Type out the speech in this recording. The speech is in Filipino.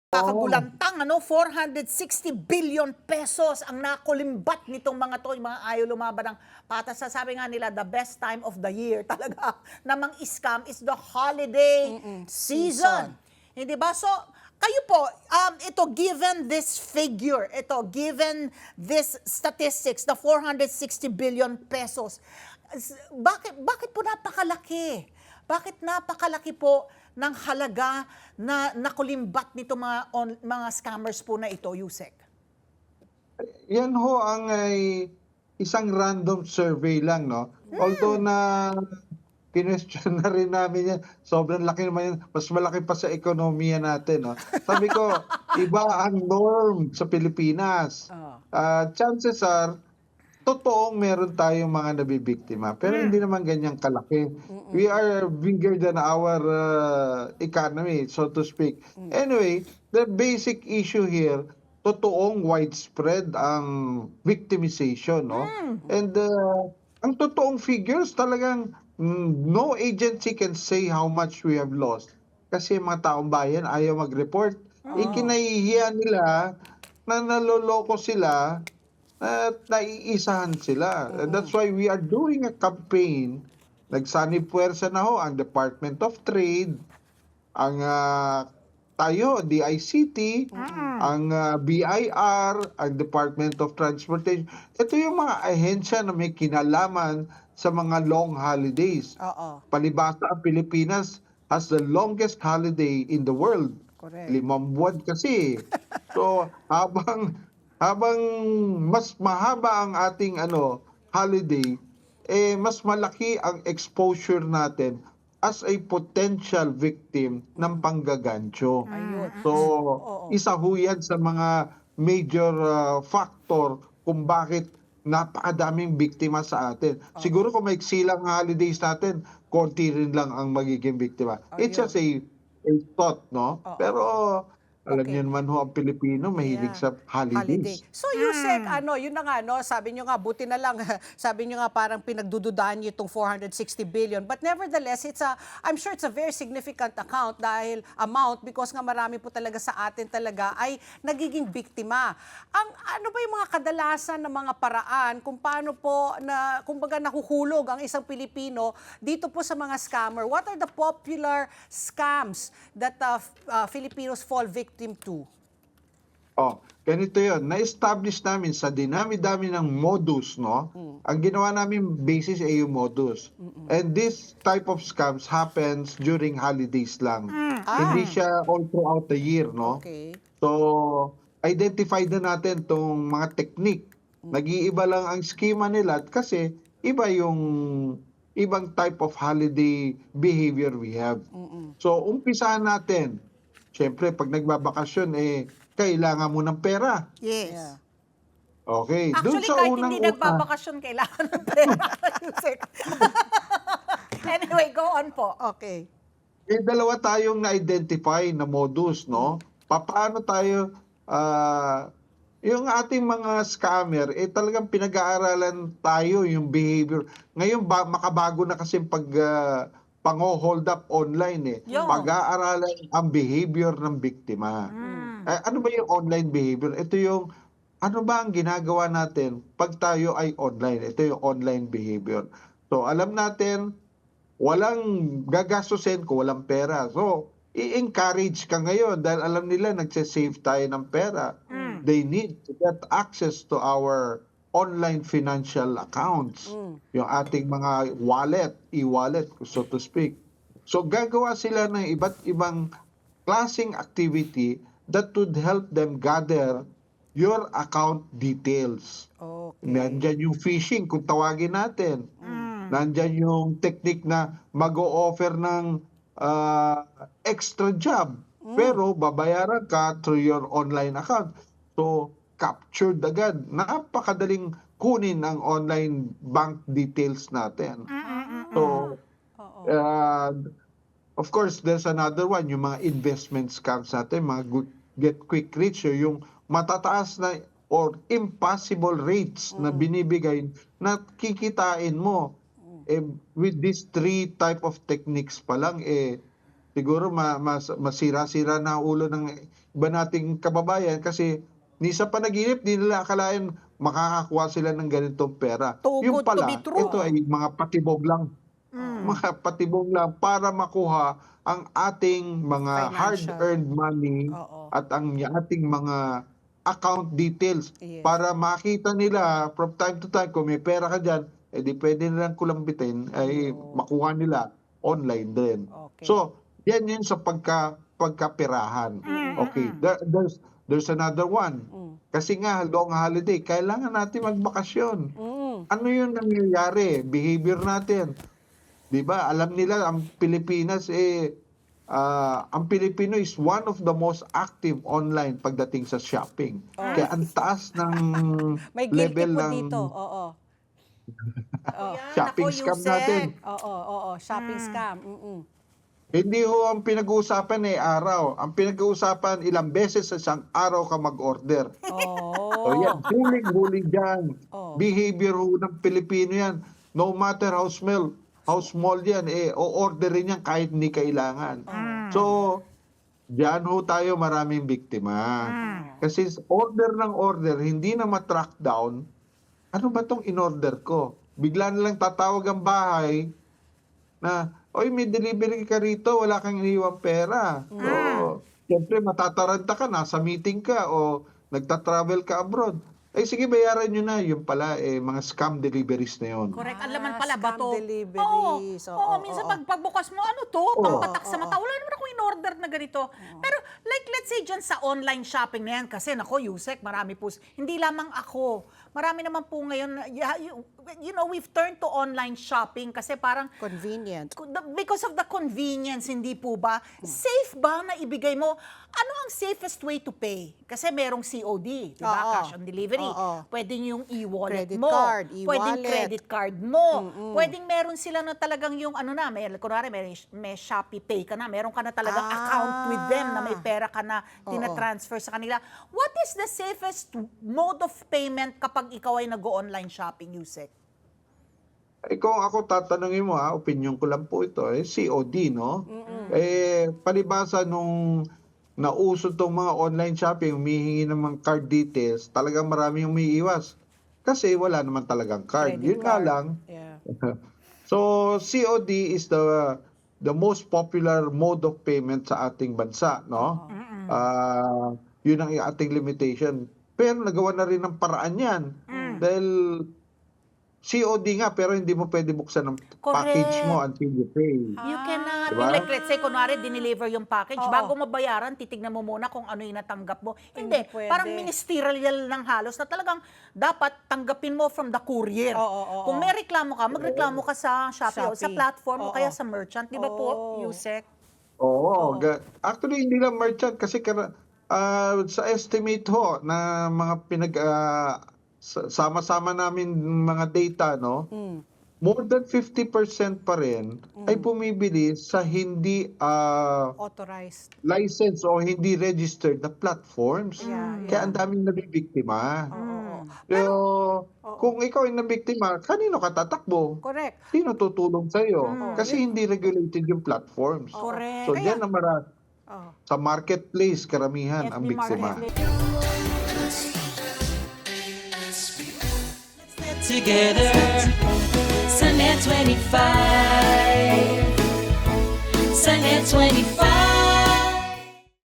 Oo. Kakagulantang 460 billion pesos ang nakulimbat nitong mga to, yung mga ayaw lumaban ng patas. Sabi nga nila, the best time of the year talaga namang scam is the holiday season. Season. Hindi ba? So, kayo po, ito, given this figure, given this statistics, the 460 billion pesos, bakit po napakalaki? Bakit napakalaki po ng halaga na nakulimbat nito mga scammers po na ito, Yusek? Yan ho ang isang random survey lang, no? Although na kinwestiyon na rin namin yan, sobrang laki naman yan, mas malaki pa sa ekonomiya natin, no? Sabi ko, iba ang norm sa Pilipinas. Chances are, totoong meron tayong mga nabibiktima, pero hindi naman ganyang kalaki. We are bigger than our economy, so to speak. Anyway, the basic issue here, totoong widespread ang victimization, no? And ang totoong figures talagang no agency can say how much we have lost. Kasi mga taong bayan ayaw mag-report. Ikinahihiya nila na naloloko sila at naiisahan sila. And that's why we are doing a campaign. Nagsanib puwersa na ho ang Department of Trade, ang tayo, DICT, ang BIR, ang Department of Transportation. Ito yung mga ahensya na may kinalaman sa mga long holidays. Oo. Palibhasa, ang Pilipinas has the longest holiday in the world. Correct. 5 buwan kasi. So, habang mas mahaba ang ating holiday, mas malaki ang exposure natin as a potential victim ng panggagancho. Ayun. So, Oo. isa ho yan sa mga major factor kung bakit napakadaming biktima sa atin. Siguro kung maiksi lang ang holidays natin, konti rin lang ang magiging biktima. It's just a thought, no? Pero alam Okay. niyo naman ho, ang Pilipino mahilig Yeah. sa holidays. So Yusek, yun na nga, no, sabi nyo nga, buti na lang, sabi nyo nga parang pinagdududahan nyo itong 460 billion. But nevertheless, I'm sure it's a very significant amount because nga marami po talaga sa atin talaga ay nagiging biktima. Ano ba yung mga kadalasan ng mga paraan kung paano po kumbaga nahuhulog ang isang Pilipino dito po sa mga scammer? What are the popular scams that Filipinos fall victim to? Ganito yun. Na-establish namin sa dinami-dami ng modus, no? Ang ginawa namin basis ay yung modus. And this type of scams happens during holidays lang. Hindi siya all throughout the year, no? Okay. So, identify na natin tong mga technique. Nag-iiba lang ang schema nila kasi iba yung ibang type of holiday behavior we have. So, umpisahan natin. Siyempre, pag nagbabakasyon, kailangan mo ng pera. Yes. Yeah. Okay. Doon Actually, sa kahit unang hindi nagbabakasyon, kailangan ng pera. Yusek. Anyway, go on po. Okay. dalawa tayong na-identify na modus, no? Paano tayo, yung ating mga scammer, talagang pinag-aaralan tayo yung behavior. Ngayon, makabago na kasi pang-hold up online Yo. Pag-aaralan ang behavior ng biktima. Ano ba yung online behavior? Ito yung, ano ba ang ginagawa natin pag tayo ay online? Ito yung online behavior. So, alam natin, walang gagastusin kung walang pera. So, i-encourage ka ngayon dahil alam nila nagsasave tayo ng pera. They need to get access to our online financial accounts. Yung ating mga wallet, e-wallet, so to speak. So, gagawa sila ng iba't ibang klaseng activity that would help them gather your account details. Okay. Nandyan yung phishing, kung tawagin natin. Nandyan yung technique na mag-o-offer ng extra job. Pero babayaran ka through your online account. So, captured agad. Napakadaling kunin ang online bank details natin. So, of course, there's another one, yung mga investment scams natin, mga get quick rich, yung matataas na or impossible rates na binibigay na kikitain mo. With these 3 type of techniques pa lang, siguro masira-sira na ang ulo ng iba nating kababayan kasi ni sa panaginip, di nila akalain makakakuha sila ng ganitong pera. Too Yung good to pala, be true. ito ay mga patibog lang. Mga patibog lang para makuha ang ating mga Financial. hard-earned money Oo. at ang ating mga account details Yes. para makita nila from time to time kung may pera ka dyan, di pwede nilang kulambitin, ay makuha nila online din. Okay. So, yan yun sa pagkapirahan. Okay, there's another one. Kasi nga, long holiday, kailangan natin magbakasyon. Ano yung nangyayari? Behavior natin. 'Di ba? Alam nila ang Pilipinas ang Pilipino is one of the most active online pagdating sa shopping. Kaya ang taas ng May guilty level po ng dito. Oo. shopping Nako, scam Yusek. natin. Oo. Shopping scam. Hindi ho ang pinag-uusapan araw. Ang pinag-uusapan ilang beses sa isang araw ka mag-order. So yan, huli dyan. Behavior ho ng Pilipino yan. No matter how small yan, o-orderin yan kahit hindi kailangan. So, diyan ho tayo maraming biktima. Kasi order ng order, hindi na matrack down, ano ba tong in-order ko? Bigla na lang tatawag ang bahay na, oy, may delivery ka rito, wala kang iniwang pera. So, siyempre matataranta ka, nasa meeting ka o nagta-travel ka abroad. Ay sige, bayaran nyo na. Yung pala, mga scam deliveries na yun. Correct. Ang laman pala ba Scam to? deliveries. Oo, minsan pagbukas mo, ano to? Pampatak sa mata. Wala naman akong in-order na ganito. Pero like, let's say dyan sa online shopping na yan, kasi nako, Yusek, marami po, hindi lamang ako. Marami naman po ngayon, you know, we've turned to online shopping kasi parang Convenient. because of the convenience, hindi po ba? Safe ba na ibigay mo? Ano ang safest way to pay? Kasi merong COD, di ba? Oo. Cash on delivery. Oo. Pwedeng yung e-wallet Credit mo. card, Pwedeng e-wallet. credit card mo. Pwedeng meron sila na talagang yung ano na, kunwari may Shopee Pay ka na, meron ka na talagang account with them na may pera ka na tinatransfer sa kanila. What is the safest mode of payment kapag ikaw ay nag-online shopping, Yusek? Kung ako tatanungin mo, opinion ko lang po ito, COD, no? Palibasa nung nauso tong mga online shopping, humihingi ng mga card details, talagang marami yung umiiwas. Kasi wala naman talagang card. Credit Yun nga card. lang. Yeah. So, COD is the most popular mode of payment sa ating bansa, no? Yun ang ating limitation. Pero nagawa na rin ng paraan yan. Dahil COD nga, pero hindi mo pwede buksan ng package mo until you pay. You cannot. Diba? Like, let's say, kunwari, dineliver yung package. Bago mabayaran, titignan mo muna kung ano yung natanggap mo. Hindi. pwede. Parang ministerial ng halos na talagang dapat tanggapin mo from the courier. Kung may reklamo ka, magreklamo ka sa Shopee o sa Shopee. platform o kaya sa merchant. Di ba po, Yusek? Oo. Actually, hindi lang merchant kasi sa estimate ho na mga sama-sama namin mga data, no? More than 50% pa rin ay bumibili sa hindi Authorized. licensed o hindi registered na platforms. Yeah. Kaya ang daming nabibiktima. Oo. Pero kung ikaw ay nabiktima, kanino ka tatakbo? Correct. Sino tutulong sa'yo? Kasi hindi regulated yung platforms. Correct. So, diyan na sa marketplace karamihan ang FB biktima. Marketplace. Together, Sunnet 25. Sunnet 25.